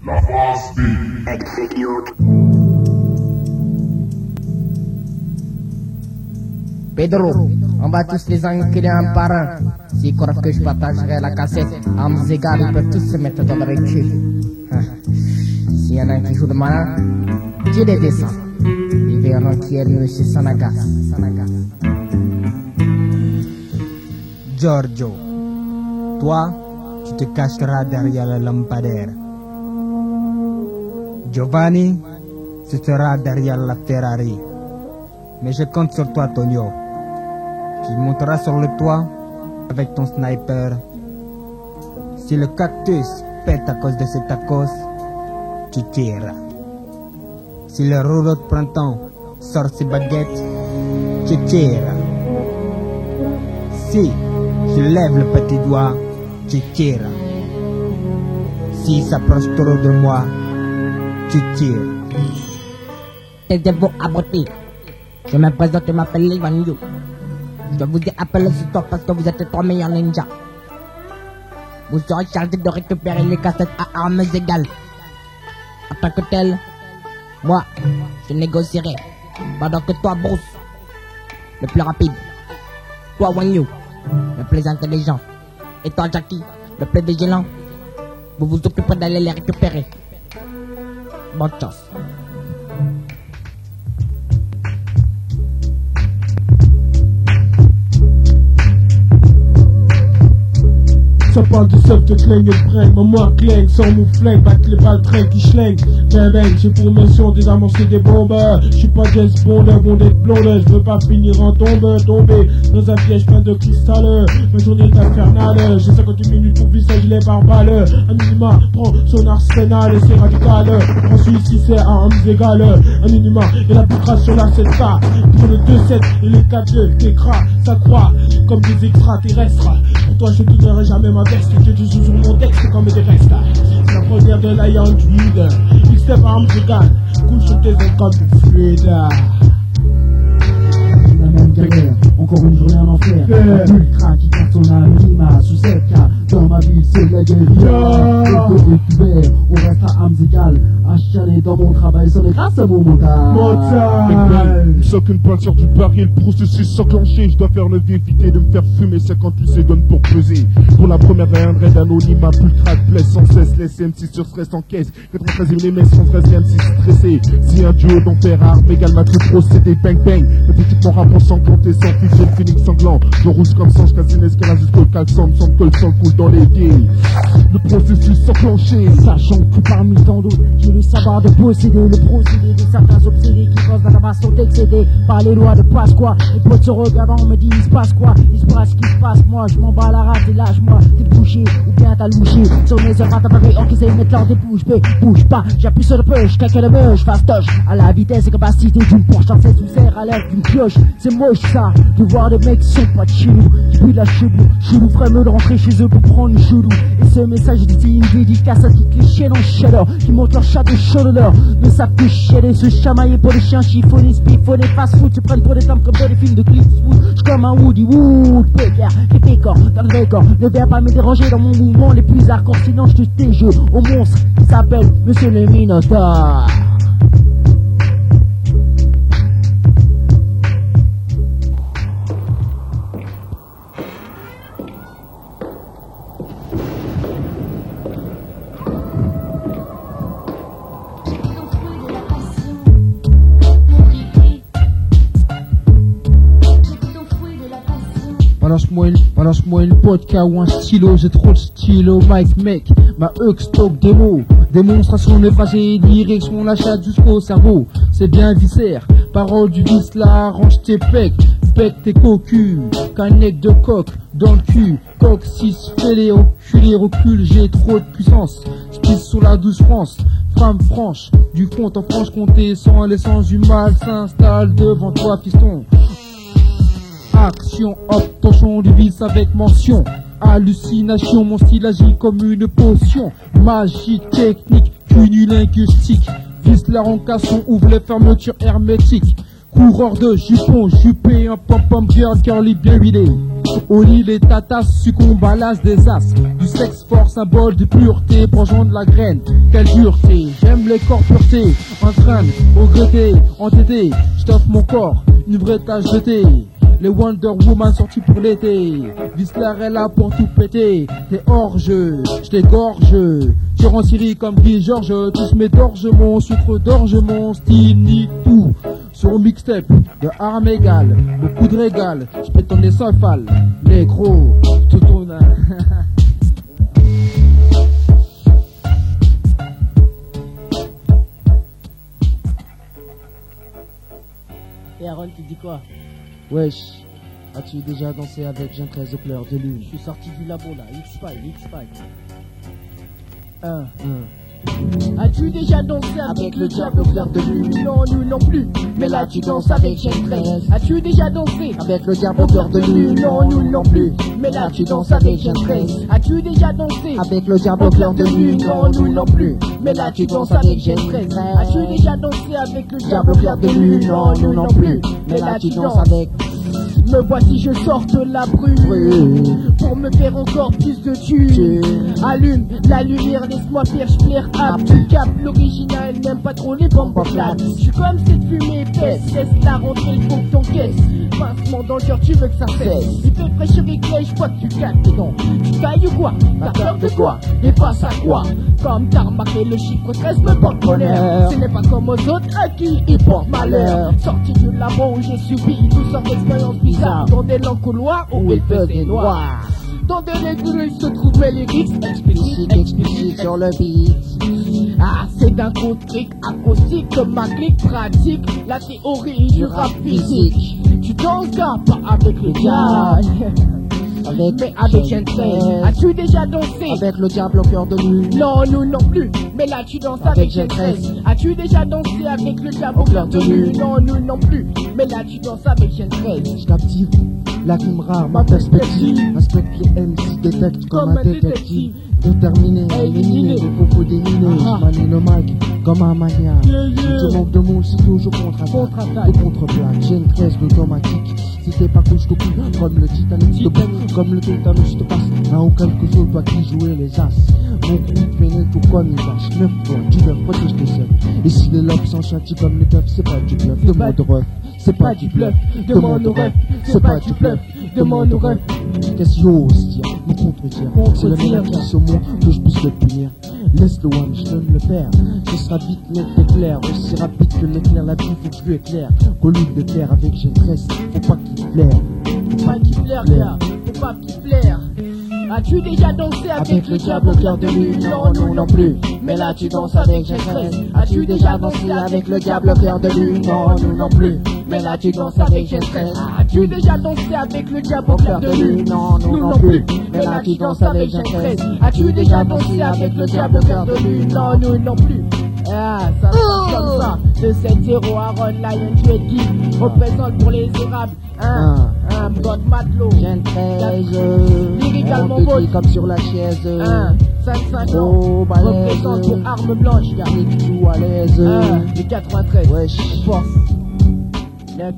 La phase B. Execute. Pedro, on va tous les enculer un par un. S'ils croient que je partagerai la cassette, armes égales, ils peuvent tous se mettre dans le cul. S'il y en a un qui joue le malin, je les descends. Ils verront qui est monsieur Sanagas. Giorgio, toi, tu te cacheras derrière le lampadaire. Giovanni, tu seras derrière la Ferrari. Mais je compte sur toi, Tonio. Tu monteras sur le toit avec ton sniper. Si le cactus pète à cause de ces tacos, tu tires. Si le rouleau de printemps sort ses baguettes, tu tires. Si je lève le petit doigt, tu tires. S'il s'approche trop de moi, tu tires. Taisez-vous, abrutis. Je me présente, je m'appelle Ivan Yu. Je vous ai appelé ce soir parce que vous êtes 3 meilleurs ninjas. Vous serez chargés de récupérer les cassettes à armes égales. En tant que tel, moi, je négocierai. Pendant que toi, Bruce, le plus rapide, toi, Wang Yu, le plus intelligent, et toi, Jackie, le plus vigilant, vous vous occuperez d'aller les récupérer. Bonne chance. Ça parle de self de clingue et de bringue, maman clingue, sans mon flingue, battre les balles train qui schlingue. Bang, j'ai pour mission désamorcer des bombes. J'suis pas James Bond, bon d'être blonde, j'veux pas finir en tomber dans un piège plein de cristal. Ma journée est infernale, j'ai 58 minutes pour visage les barbales. Un minima prend son arsenal et c'est radical. En Suisse si c'est à armes égales. Un minima et la poutra sur la 7K. Pour le 2-7 et le 4-2, t'écras, ça croit comme des extraterrestres. Pour toi je te donnerai jamais ma veste, je te joue sur mon texte comme des restes. La première de la Young Tweed, X-Step armes égales, couche sur tes ailes comme du fluide. La même galère, encore une journée en enfer. Ultra qui cartonne à minima sous 7K. Dans ma ville c'est la guérilla. Au côté couvert, on reste à armes égales. Acharné dans mon travail, c'en est grâce à mon mental. Sans qu'une balle sort du baril, le processus s'enclencher. Je dois faire levier, éviter de me faire fumer 58 secondes pour peser. Pour la première viendrait d'anonymat, plus le crack blesse sans cesse. Les MC sur stress en caisse. 93 mm sans stress, les MC stressés. Si un duo d'enfer arme égale ma tout procédé, bang bang. Le petit mon rapport sanglanté, sans fils, j'ai le phoenix sanglant. Je rouge comme sang, je casse une escalade jusqu'au calcium, sans que le sang coule dans les guilles. Le processus s'enclencher. Sachant que parmi tant d'autres, j'ai le savoir de posséder le procédé de certains obsédés qui pensent dans la masse sont excédés par les lois de Pasqua. Les potes se regardant me disent il se passe quoi, il se passe ce qui se passe. Moi je m'en bats la rate et lâche-moi. T'es bouché ou bien t'as louché sur mes heures à t'appareil encaissé, mettre l'ordre des bouches. Bouge pas, j'appuie sur le push, quelqu'un de beuge, fastoche à la vitesse et capacité d'une Porsche en 16 ou serre à l'air d'une pioche. C'est moche ça, de voir des mecs qui sont pas de chez nous, qui puent la chelou frémeux de rentrer chez eux pour prendre une chelou. Et ce message dit une dédicace à toutes les chiens en chaleur qui montent leur chat de chaud de l'heure. Mais ça peut chialer, se chamailler pour les chiens chiffonnés, spiffonnés, fast-food, se prennent pour des hommes comme dans les films de Clint Eastwood. J'suis comme un Woody Woodpecker, qui pécore dans le décor. Ne viens pas me déranger dans mon mouvement les plus hardcore, sinon je te déjeu au monstre qui s'appelle Monsieur le Minotaure. Balance-moi une vodka ou un stylo, j'ai trop de stylo, Mike mec, ma stock démonstration néphasée, direction la chatte jusqu'au cerveau, c'est bien viscère, parole du vice là, range tes pecs, bec tes cocus, canette de coque, dans le cul, coque 6, fais-les enculés, recule, j'ai trop de puissance, j'pisse sur la douce France, femme franche, du fond en Franche-Comté, sans l'essence du mal s'installe devant toi fiston. Action, obtention du vice avec mention. Hallucination, mon style agit comme une potion. Magique, technique, cunilinguistique. Vise la roncation, ouvre les fermetures hermétiques. Coureur de jupon, jupé, un pom-pom girl, curly bien huilé. Au lit, les tatas succombent à l'as des as. Du sexe fort, symbole de pureté, projetant de la graine. Quelle pureté, j'aime les corps puretés. En train de regretter, entêté, j't'offre mon corps, une vraie tache de thé. Les Wonder Woman sortis pour l'été. Whistler est là pour tout péter. T'es hors jeu, j't'égorge. Tire en Syrie comme Guy Georges. Tous mes dorges, mon sucre d'orge, mon style ni tout. Sur un mixtape de armes égales, beaucoup de régal. J'pète ton esophalle, les gros, tout ton Et Aaron, tu dis quoi? Wesh, as-tu déjà dansé avec Jean 13 au pleurs de lune? Je suis sorti du labo là, X-Fight. As-tu déjà dansé avec le diable au clair de lune? Non, nous non plus, mais là tu danses avec Gen 13. As-tu déjà dansé Avec le diable au cœur de lune? Non, nous non plus, mais là tu danses avec Gen 13. As-tu déjà dansé Avec le diable au cœur de lune? Non, nous non plus, mais là tu danses avec Gen 13. As-tu déjà dansé avec le diable au clair de lune? Non, nous non plus, mais là tu danses avec... Me voici, je sors de la brume pour me faire encore plus de thunes. Allume la lumière, laisse-moi faire j'flaire up. Tu capes l'original, n'aime pas trop les bombes plates. Je suis comme cette fumée épaisse, laisse-la rentrer, il faut que t'encaisses. Pincement dans le cœur, tu veux que ça cesse. Il fait fraîcheur éclair, je vois que tu claques dedans. Tu tailles ou quoi? T'as peur de quoi? Et face à quoi? Comme t'as remarqué, le chiffre 13 me porte bonheur. Ce n'est pas comme aux autres à qui il porte malheur. Sorti du labo où j'ai subi toutes sortes d'expériences bizarres. Dans des longs couloirs où il faisait noir. Dans des légumes se trouvaient les lyrics explicites sur le beat. Ah, c'est d'un coup de clic acoustique que ma clique pratique la théorie du rap physique. Tu danses pas avec le diable, mais avec Gen 13. As-tu déjà dansé Avec le diable au cœur de lune? Non, nous non plus, mais là tu danses avec Gen 13. As-tu déjà dansé avec le diable au cœur de lune? Non, nous non plus, mais là tu danses avec Gen 13. Je captive la crime rare, ma perspective. Inspecte les MC, détecte comme un détective. Déterminé, éliminé, les propos déminés. Je manie le mic comme un maniaque. Je manque de mots, c'est toujours contre-attaque. Et contre-plaque, j'ai une 13 d'automatique. Si t'es pas cool, je te coupe comme le Titanic. Comme le Tétanos, je te passe un ou quelque chose, toi qui jouer les as. Mon groupe pénètre tout comme une vache. 9 fois, tu leur protège tes seul. Et si les lobes sont châtis comme les teufs, c'est pas du bluff. Demande au ref, c'est pas du bluff. Demande au ref, c'est pas du bluff. Demande au ref. Qu'est-ce que j'ose dire, me contredire. C'est le meilleur qui se moi que je puisse le punir. Laisse le one, je donne le père. Ce sera vite, net et clair. Aussi rapide que l'éclair, la vie faut que je lui éclaire. Colline de terre avec Gen 13, faut pas qu'il flaire. Faut pas qu'il flaire, gars. Faut pas qu'il flaire. As-tu déjà dansé avec le diable au cœur de lune? Non, nous non plus, mais là tu danses avec Gen 13. As-tu déjà dansé avec le diable au cœur de lune? Non, nous non plus, mais là tu danses avec Gen 13. As-tu déjà dansé avec le diable au cœur de lune? Non, nous non plus, mais là tu danses avec Gen 13. As-tu déjà dansé avec le diable au cœur de lune? Non, nous non plus. Ah, ça sonne comme ça. De 7-0, Aaron, Lion, tu es Guy. Représente pour les érables. God Matelot. Gen 13, Lyricalement on te beau. dit comme sur la chaise. 5-5 ans. Oh, balèze. Représente pour arme blanche, gars. Nick tout à l'aise. Les 93. Wesh. Force. 9-8.